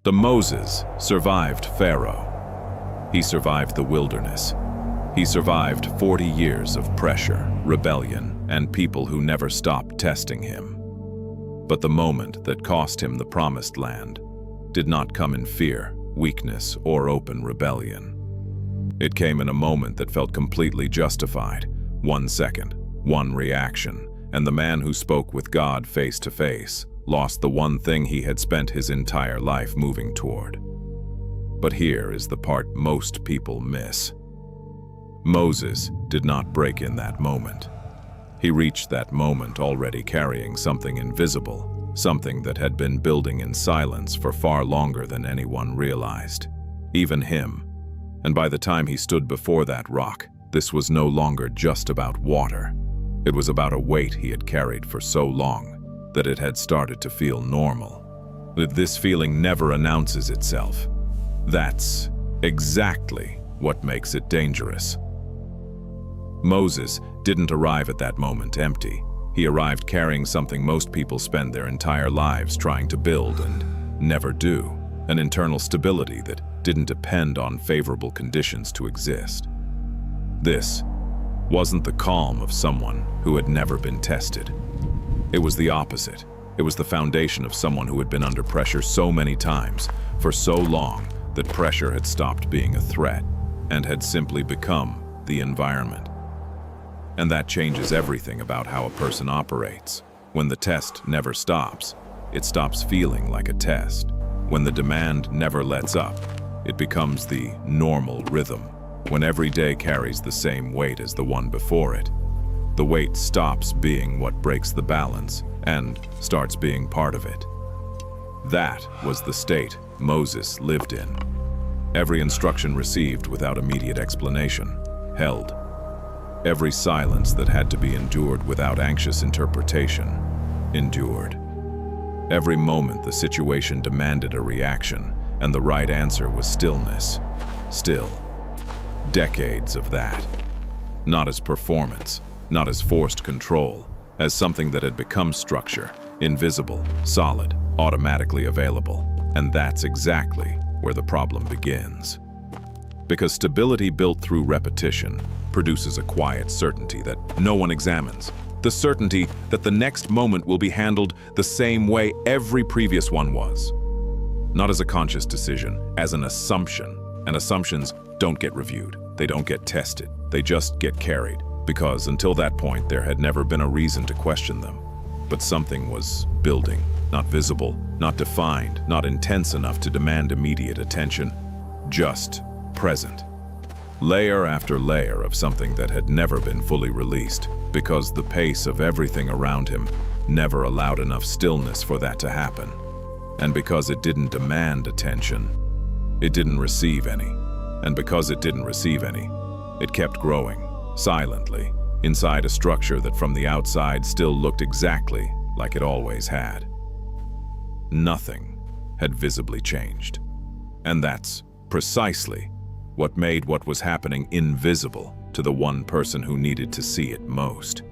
The Moses survived Pharaoh. He survived the wilderness. He survived 40 years of pressure, rebellion, and people who never stopped testing him. But the moment that cost him the promised land did not come in fear, weakness, or open rebellion. It came in a moment that felt completely justified. 1 second, one reaction, and the man who spoke with God face to face lost the one thing he had spent his entire life moving toward. But here is the part most people miss. Moses did not break in that moment. He reached that moment already carrying something invisible, something that had been building in silence for far longer than anyone realized, even him. And by the time he stood before that rock, this was no longer just about water. It was about a weight he had carried for so long that it had started to feel normal. This feeling never announces itself. That's exactly what makes it dangerous. Moses didn't arrive at that moment empty. He arrived carrying something most people spend their entire lives trying to build and never do, an internal stability that didn't depend on favorable conditions to exist. This wasn't the calm of someone who had never been tested. It was the opposite. It was the foundation of someone who had been under pressure so many times, for so long, that pressure had stopped being a threat and had simply become the environment. And that changes everything about how a person operates. When the test never stops, it stops feeling like a test. When the demand never lets up, it becomes the normal rhythm. When every day carries the same weight as the one before it, the weight stops being what breaks the balance and starts being part of it. That was the state Moses lived in. Every instruction received without immediate explanation, held. Every silence that had to be endured without anxious interpretation, endured. Every moment the situation demanded a reaction, and the right answer was stillness. Still. Decades of that. Not as performance, not as forced control, as something that had become structure, invisible, solid, automatically available. And that's exactly where the problem begins. Because stability built through repetition produces a quiet certainty that no one examines. The certainty that the next moment will be handled the same way every previous one was. Not as a conscious decision, as an assumption. And assumptions don't get reviewed. They don't get tested. They just get carried. Because until that point, there had never been a reason to question them. But something was building, not visible, not defined, not intense enough to demand immediate attention, just present. Layer after layer of something that had never been fully released, because the pace of everything around him never allowed enough stillness for that to happen. And because it didn't demand attention, it didn't receive any. And because it didn't receive any, it kept growing, silently, inside a structure that from the outside still looked exactly like it always had. Nothing had visibly changed. And that's precisely what made what was happening invisible to the one person who needed to see it most.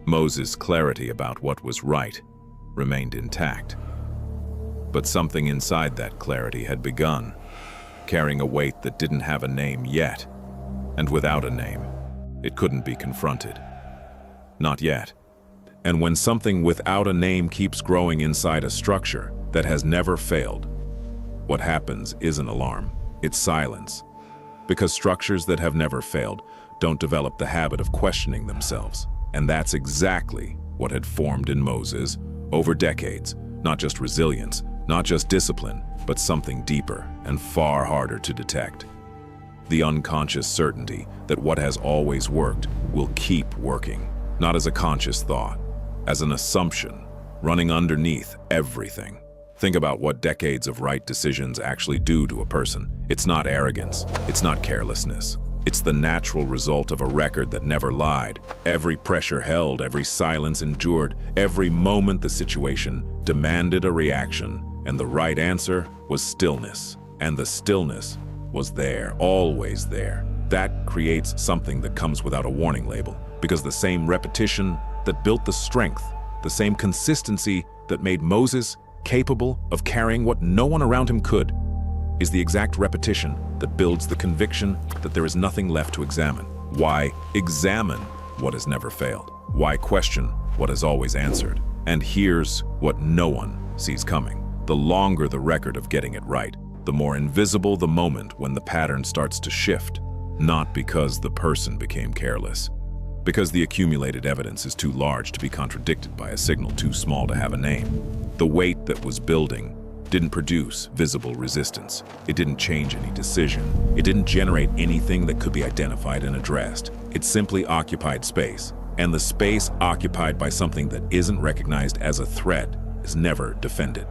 Moses' clarity about what was right remained intact. But something inside that clarity had begun, carrying a weight that didn't have a name yet. And without a name, it couldn't be confronted. Not yet. And when something without a name keeps growing inside a structure that has never failed, what happens isn't alarm, it's silence. Because structures that have never failed don't develop the habit of questioning themselves. And that's exactly what had formed in Moses over decades. Not just resilience, not just discipline, but something deeper and far harder to detect. The unconscious certainty that what has always worked will keep working, not as a conscious thought, as an assumption running underneath everything. Think about what decades of right decisions actually do to a person. It's not arrogance, it's not carelessness. It's the natural result of a record that never lied. Every pressure held, every silence endured, every moment the situation demanded a reaction, and the right answer was stillness. And the stillness was there, always there. That creates something that comes without a warning label, because the same repetition that built the strength, the same consistency that made Moses capable of carrying what no one around him could, is the exact repetition that builds the conviction that there is nothing left to examine. Why examine what has never failed? Why question what has always answered? And here's what no one sees coming. The longer the record of getting it right, the more invisible the moment when the pattern starts to shift. Not because the person became careless, because the accumulated evidence is too large to be contradicted by a signal too small to have a name. The weight that was building didn't produce visible resistance. It didn't change any decision. It didn't generate anything that could be identified and addressed. It simply occupied space. And the space occupied by something that isn't recognized as a threat is never defended.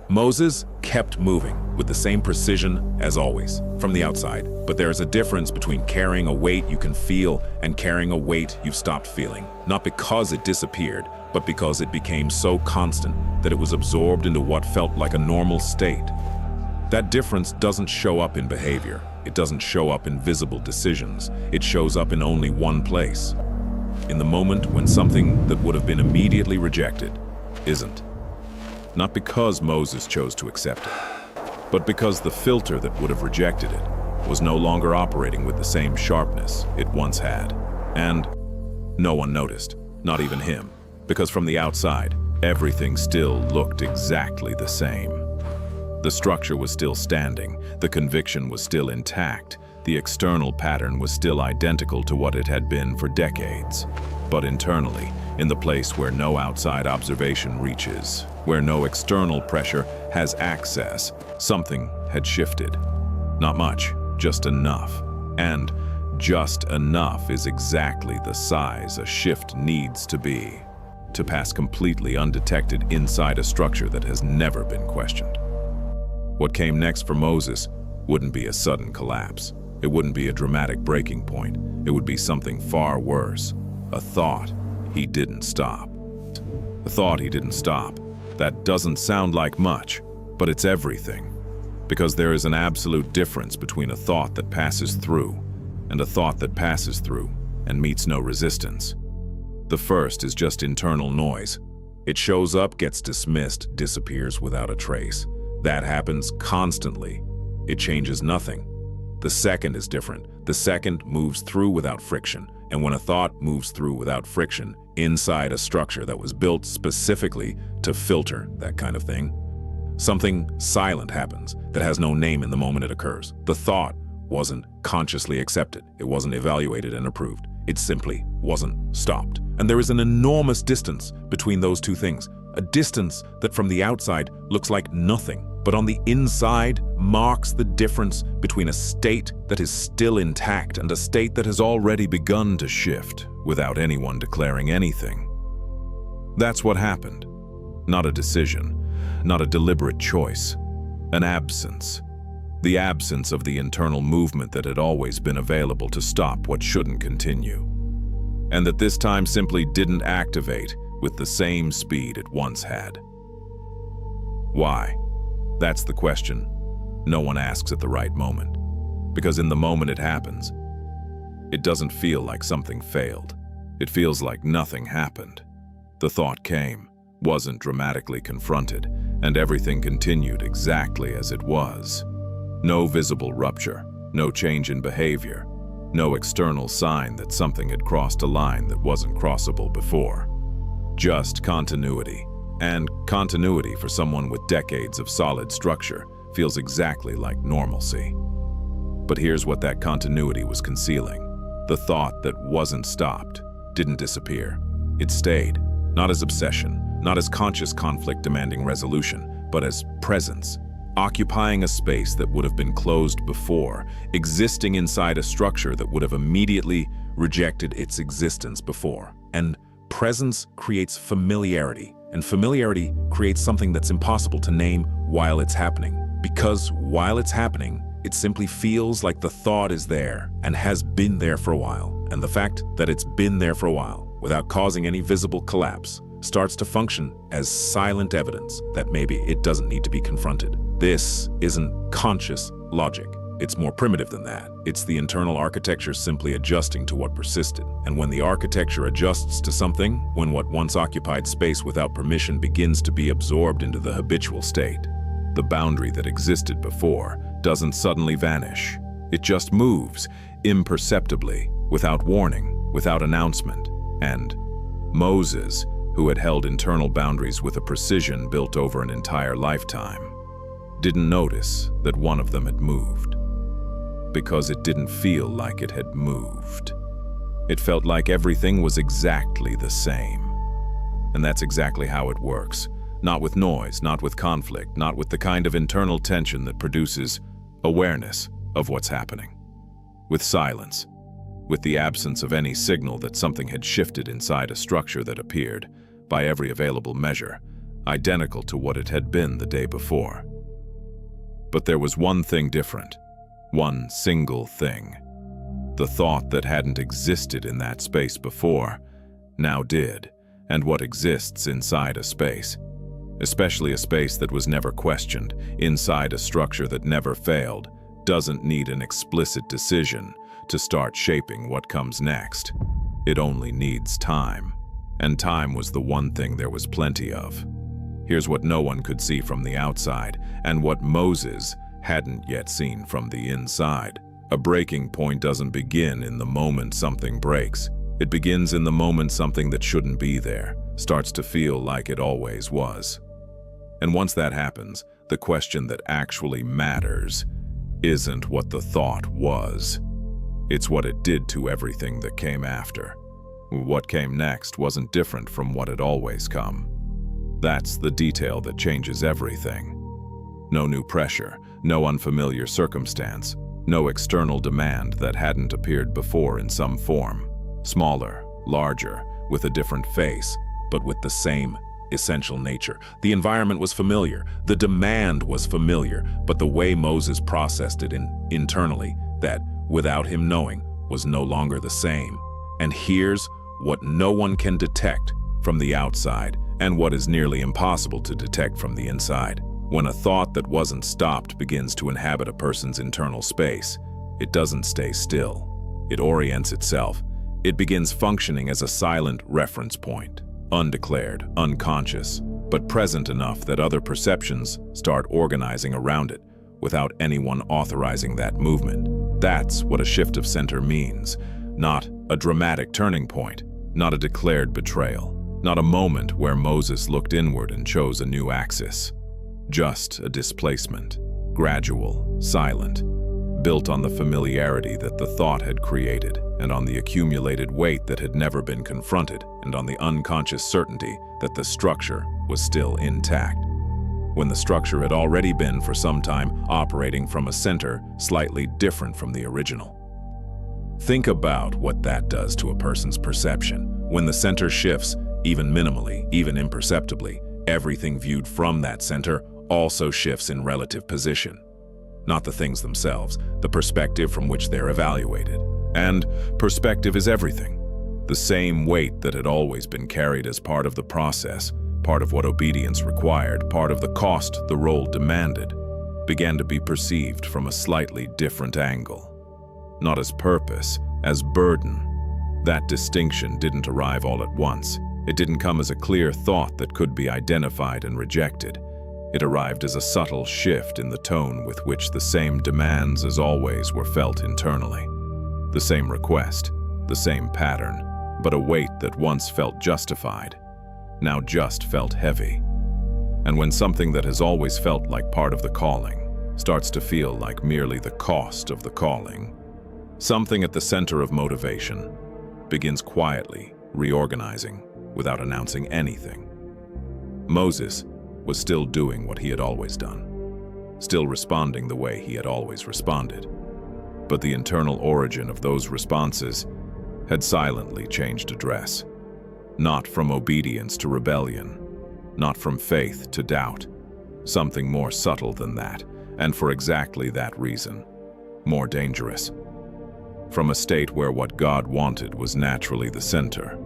Moses kept moving with the same precision as always, from the outside. But there is a difference between carrying a weight you can feel and carrying a weight you've stopped feeling. Not because it disappeared, but because it became so constant that it was absorbed into what felt like a normal state. That difference doesn't show up in behavior. It doesn't show up in visible decisions. It shows up in only one place. In the moment when something that would have been immediately rejected isn't. Not because Moses chose to accept it, but because the filter that would have rejected it was no longer operating with the same sharpness it once had. And no one noticed, not even him, because from the outside, everything still looked exactly the same. The structure was still standing, the conviction was still intact, the external pattern was still identical to what it had been for decades. But internally, in the place where no outside observation reaches, where no external pressure has access, something had shifted. Not much, just enough. And just enough is exactly the size a shift needs to be, to pass completely undetected inside a structure that has never been questioned. What came next for Moses wouldn't be a sudden collapse. It wouldn't be a dramatic breaking point. It would be something far worse. A thought he didn't stop. A thought he didn't stop. That doesn't sound like much, but it's everything. Because there is an absolute difference between a thought that passes through and a thought that passes through and meets no resistance. The first is just internal noise. It shows up, gets dismissed, disappears without a trace. That happens constantly. It changes nothing. The second is different. The second moves through without friction. And when a thought moves through without friction, inside a structure that was built specifically to filter that kind of thing, something silent happens that has no name in the moment it occurs. The thought wasn't consciously accepted. It wasn't evaluated and approved. It simply wasn't stopped. And there is an enormous distance between those two things. A distance that from the outside looks like nothing, but on the inside marks the difference between a state that is still intact and a state that has already begun to shift without anyone declaring anything. That's what happened. Not a decision, not a deliberate choice, an absence. The absence of the internal movement that had always been available to stop what shouldn't continue. And that this time simply didn't activate with the same speed it once had. Why? That's the question no one asks at the right moment. Because in the moment it happens, it doesn't feel like something failed. It feels like nothing happened. The thought came, wasn't dramatically confronted, and everything continued exactly as it was. No visible rupture, no change in behavior, no external sign that something had crossed a line that wasn't crossable before. Just continuity. And continuity for someone with decades of solid structure feels exactly like normalcy. But here's what that continuity was concealing. The thought that wasn't stopped didn't disappear. It stayed, not as obsession, not as conscious conflict demanding resolution, but as presence, occupying a space that would have been closed before, existing inside a structure that would have immediately rejected its existence before. And presence creates familiarity, and familiarity creates something that's impossible to name while it's happening. Because while it's happening, it simply feels like the thought is there and has been there for a while. And the fact that it's been there for a while, without causing any visible collapse, starts to function as silent evidence that maybe it doesn't need to be confronted. This isn't conscious logic. It's more primitive than that. It's the internal architecture simply adjusting to what persisted. And when the architecture adjusts to something, when what once occupied space without permission begins to be absorbed into the habitual state, the boundary that existed before doesn't suddenly vanish. It just moves, imperceptibly, without warning, without announcement. And Moses, who had held internal boundaries with a precision built over an entire lifetime, didn't notice that one of them had moved. Because it didn't feel like it had moved. It felt like everything was exactly the same. And that's exactly how it works. Not with noise, not with conflict, not with the kind of internal tension that produces awareness of what's happening. With silence, with the absence of any signal that something had shifted inside a structure that appeared, by every available measure, identical to what it had been the day before. But there was one thing different. One single thing. The thought that hadn't existed in that space before, now did, and what exists inside a space, especially a space that was never questioned, inside a structure that never failed, doesn't need an explicit decision to start shaping what comes next. It only needs time, and time was the one thing there was plenty of. Here's what no one could see from the outside, and what Moses hadn't yet seen from the inside. A breaking point doesn't begin in the moment something breaks. It begins in the moment something that shouldn't be there starts to feel like it always was. And once that happens, the question that actually matters isn't what the thought was. It's what it did to everything that came after. What came next wasn't different from what had always come. That's the detail that changes everything. No new pressure, no unfamiliar circumstance, no external demand that hadn't appeared before in some form. Smaller, larger, with a different face, but with the same essential nature. The environment was familiar, the demand was familiar, but the way Moses processed it internally, that, without him knowing, was no longer the same. And here's what no one can detect from the outside, and what is nearly impossible to detect from the inside. When a thought that wasn't stopped begins to inhabit a person's internal space, it doesn't stay still. It orients itself. It begins functioning as a silent reference point, undeclared, unconscious, but present enough that other perceptions start organizing around it without anyone authorizing that movement. That's what a shift of center means. Not a dramatic turning point, not a declared betrayal, not a moment where Moses looked inward and chose a new axis. Just a displacement, gradual, silent, built on the familiarity that the thought had created, and on the accumulated weight that had never been confronted, and on the unconscious certainty that the structure was still intact, when the structure had already been for some time operating from a center slightly different from the original. Think about what that does to a person's perception. When the center shifts, even minimally, even imperceptibly, everything viewed from that center also shifts in relative position. Not the things themselves, the perspective from which they're evaluated. And perspective is everything. The same weight that had always been carried as part of the process, part of what obedience required, part of the cost the role demanded, began to be perceived from a slightly different angle. Not as purpose, as burden. That distinction didn't arrive all at once. It didn't come as a clear thought that could be identified and rejected. It arrived as a subtle shift in the tone with which the same demands as always were felt internally. The same request, the same pattern, but a weight that once felt justified, now just felt heavy. And when something that has always felt like part of the calling starts to feel like merely the cost of the calling, something at the center of motivation begins quietly reorganizing without announcing anything. Moses was still doing what he had always done, still responding the way he had always responded. But the internal origin of those responses had silently changed address. Not from obedience to rebellion, not from faith to doubt. Something more subtle than that, and for exactly that reason, more dangerous. From a state where what God wanted was naturally the center,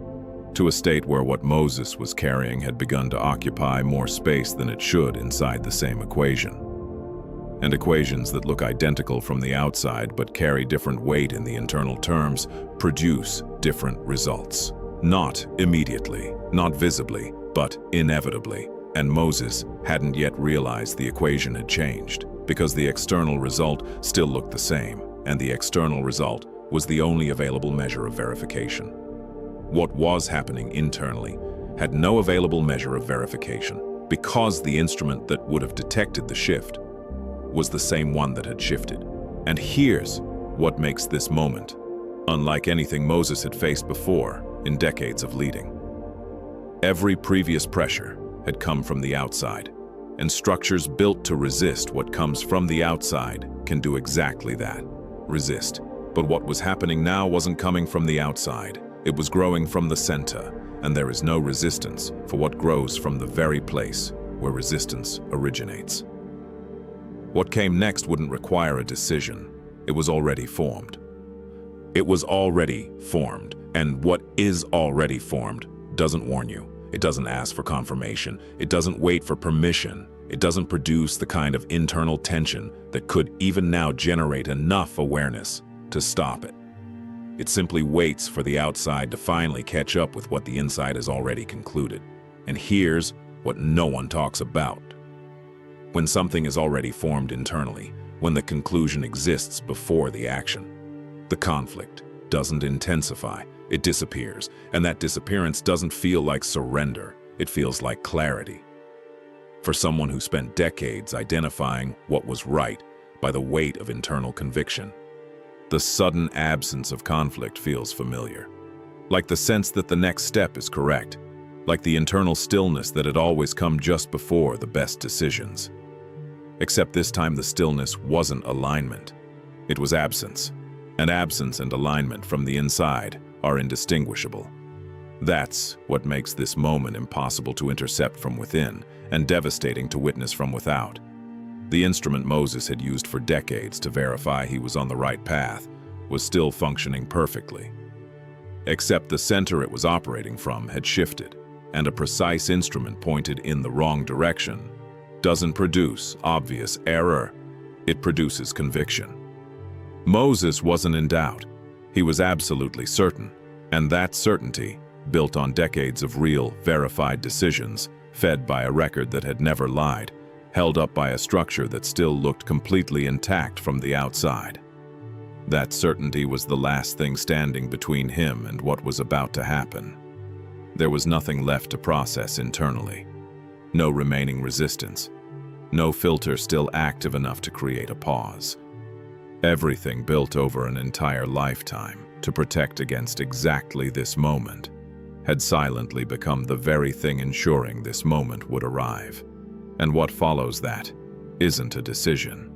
to a state where what Moses was carrying had begun to occupy more space than it should inside the same equation. and equations that look identical from the outside but carry different weight in the internal terms produce different results. Not immediately, not visibly, but inevitably. And Moses hadn't yet realized the equation had changed, because the external result still looked the same, and the external result was the only available measure of verification. What was happening internally had no available measure of verification, because the instrument that would have detected the shift was the same one that had shifted. And here's what makes this moment unlike anything Moses had faced before in decades of leading. Every previous pressure had come from the outside, and structures built to resist what comes from the outside can do exactly that, resist. But what was happening now wasn't coming from the outside. It was growing from the center, and there is no resistance for what grows from the very place where resistance originates. What came next wouldn't require a decision. It was already formed. It was already formed, and what is already formed doesn't warn you. It doesn't ask for confirmation. It doesn't wait for permission. It doesn't produce the kind of internal tension that could even now generate enough awareness to stop it. It simply waits for the outside to finally catch up with what the inside has already concluded. And here's what no one talks about. When something is already formed internally, when the conclusion exists before the action, the conflict doesn't intensify, it disappears, and that disappearance doesn't feel like surrender, it feels like clarity. For someone who spent decades identifying what was right by the weight of internal conviction, the sudden absence of conflict feels familiar, like the sense that the next step is correct, like the internal stillness that had always come just before the best decisions. Except this time the stillness wasn't alignment, it was absence. And absence and alignment from the inside are indistinguishable. That's what makes this moment impossible to intercept from within and devastating to witness from without. The instrument Moses had used for decades to verify he was on the right path was still functioning perfectly. Except the center it was operating from had shifted, and a precise instrument pointed in the wrong direction doesn't produce obvious error, it produces conviction. Moses wasn't in doubt. He was absolutely certain, and that certainty, built on decades of real, verified decisions, fed by a record that had never lied, held up by a structure that still looked completely intact from the outside. That certainty was the last thing standing between him and what was about to happen. There was nothing left to process internally. No remaining resistance. No filter still active enough to create a pause. Everything built over an entire lifetime to protect against exactly this moment had silently become the very thing ensuring this moment would arrive. And what follows that isn't a decision.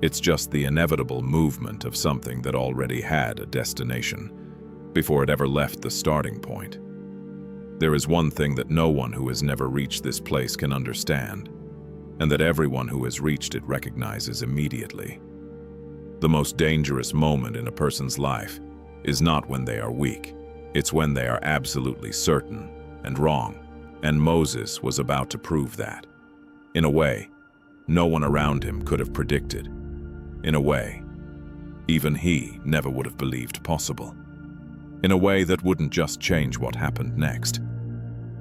It's just the inevitable movement of something that already had a destination before it ever left the starting point. There is one thing that no one who has never reached this place can understand, and that everyone who has reached it recognizes immediately. The most dangerous moment in a person's life is not when they are weak, it's when they are absolutely certain and wrong, and Moses was about to prove that. In a way, no one around him could have predicted. In a way, even he never would have believed possible. In a way that wouldn't just change what happened next,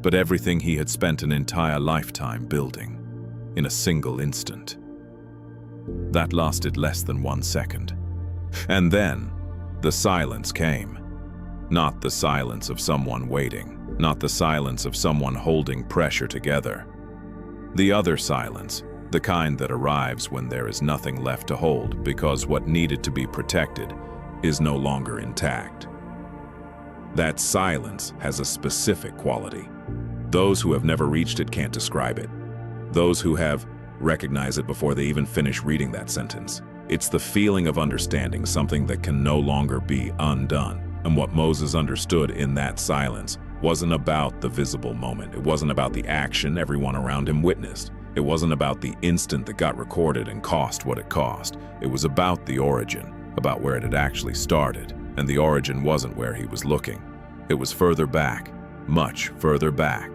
but everything he had spent an entire lifetime building in a single instant. That lasted less than 1 second. And then, the silence came. Not the silence of someone waiting, not the silence of someone holding pressure together. The other silence, the kind that arrives when there is nothing left to hold because what needed to be protected is no longer intact. That silence has a specific quality. Those who have never reached it can't describe it. Those who have recognize it before they even finish reading that sentence. It's the feeling of understanding something that can no longer be undone. And what Moses understood in that silence wasn't about the visible moment. It wasn't about the action everyone around him witnessed. It wasn't about the instant that got recorded and cost what it cost. It was about the origin, about where it had actually started. And the origin wasn't where he was looking. It was further back, much further back,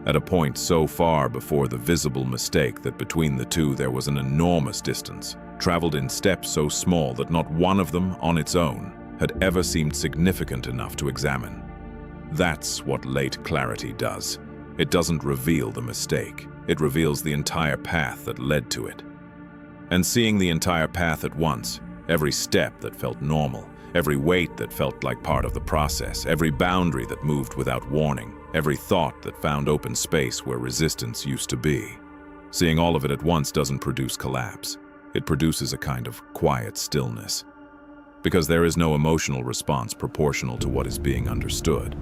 at a point so far before the visible mistake that between the two there was an enormous distance, traveled in steps so small that not one of them, on its own, had ever seemed significant enough to examine. That's what late clarity does. It doesn't reveal the mistake. It reveals the entire path that led to it. And seeing the entire path at once, every step that felt normal, every weight that felt like part of the process, every boundary that moved without warning, every thought that found open space where resistance used to be. Seeing all of it at once doesn't produce collapse. It produces a kind of quiet stillness. Because there is no emotional response proportional to what is being understood.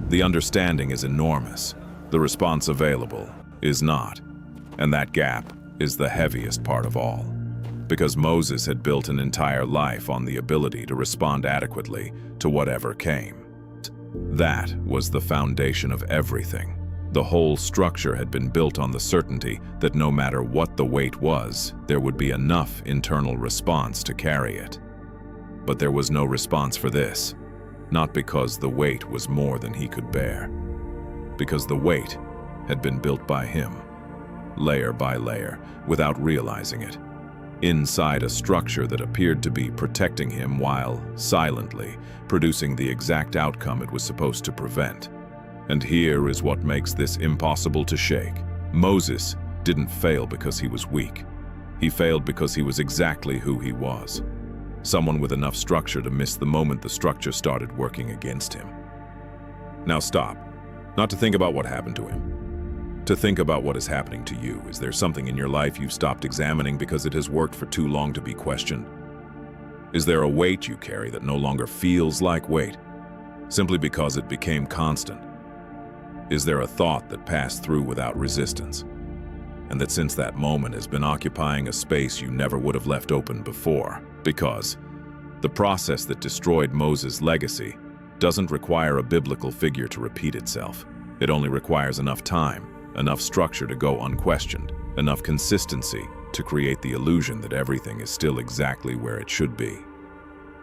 The understanding is enormous. The response available is not. And that gap is the heaviest part of all. Because Moses had built an entire life on the ability to respond adequately to whatever came. That was the foundation of everything. The whole structure had been built on the certainty that no matter what the weight was, there would be enough internal response to carry it. But there was no response for this, not because the weight was more than he could bear, because the weight had been built by him, layer by layer, without realizing it, inside a structure that appeared to be protecting him while, silently, producing the exact outcome it was supposed to prevent. And here is what makes this impossible to shake. Moses didn't fail because he was weak. He failed because he was exactly who he was. Someone with enough structure to miss the moment the structure started working against him. Now stop. Not to think about what happened to him. To think about what is happening to you. Is there something in your life you've stopped examining because it has worked for too long to be questioned? Is there a weight you carry that no longer feels like weight, simply because it became constant? Is there a thought that passed through without resistance, and that since that moment has been occupying a space you never would have left open before? Because the process that destroyed Moses' legacy doesn't require a biblical figure to repeat itself. It only requires enough time, enough structure to go unquestioned, enough consistency to create the illusion that everything is still exactly where it should be.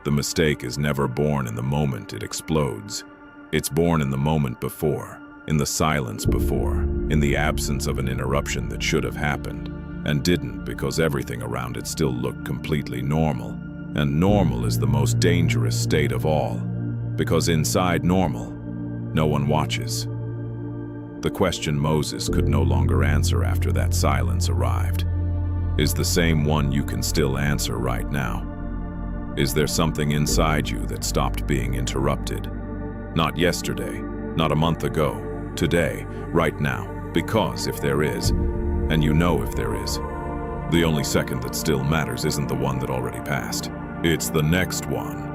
The mistake is never born in the moment it explodes. It's born in the moment before, in the silence before, in the absence of an interruption that should have happened, and didn't because everything around it still looked completely normal. And normal is the most dangerous state of all, because inside normal, no one watches. The question Moses could no longer answer after that silence arrived is the same one you can still answer right now. Is there something inside you that stopped being interrupted? Not yesterday, not a month ago, today, right now, because if there is, and you know if there is, the only second that still matters isn't the one that already passed. It's the next one.